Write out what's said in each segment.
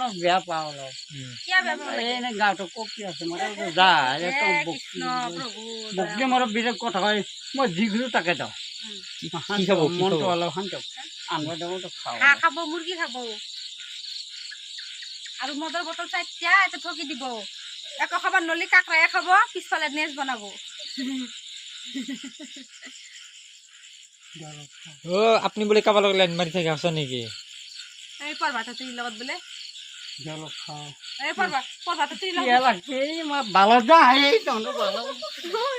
মই বেয়া পাওঁ অলপ কিয় বেয়া পাব লাগে? এনে গাঁৱতো কপি আছে মই যা কৃষ্ণ প্ৰভু বকি মোৰ বিৰাট কথা হয় মই যিকোনো তাকে দিওঁ মনটো অলপ শান্ত আনব দেবতো খাওঁ হাঁহ খাব মুৰ্গী খাব আৰু মদৰ বটল চাইতিয়া এটা ঠকি দিব একো খাব নলি কাকৰায়ে খাব পিছফালে নেজ বনাব ও আপনি বলে কাবা লগ লাইন মারি থাকে আছো নাকি এই পৰভাত তুই লগত বোলে জলক খাওঁ এই পৰভাত তুই লগত ইয়া লাগছে মই বালত যা এই তহঁতৰ বালত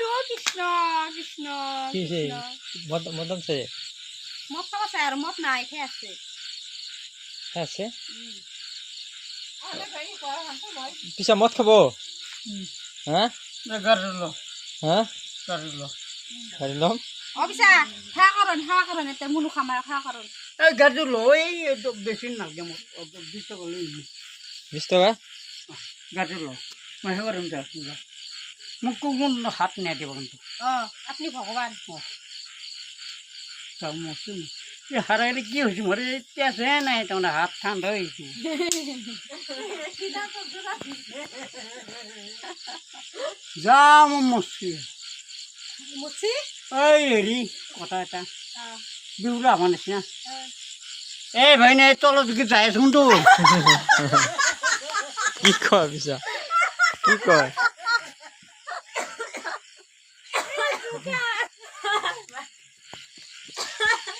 ও কৃষ্ণ কৃষ্ণ কি সে মদন সে মদ খাব চাই আৰু মদ নাই খাই আছে আছে পিছা মদ খাব হ্যাঁ গাড়িল হ্যাঁ গাড়িল হারিলাম অবিছা সেৱা কৰণ এতে মুনু খামাৰ সেৱা কৰণ এই গাড়িল এই বেছি নালাগে মোক 20 টকা লৈ 20 টাকা গাড়িল মই হে কৰিম যা মোক কোন হাত নিদিব কিন্তু আপুনি ভগৱান এই হারাইলে কি হয়েছে মরে আছে নাই তোমার হাত ঠান্ডা হয়েছে যা আমার মরছি মুচি ওই হেরি কথা এটা বিউলা আমার নিচিনা এই ভাই নাই তলত দিকে যাই শুনতো কি কয় পিছা কি কয়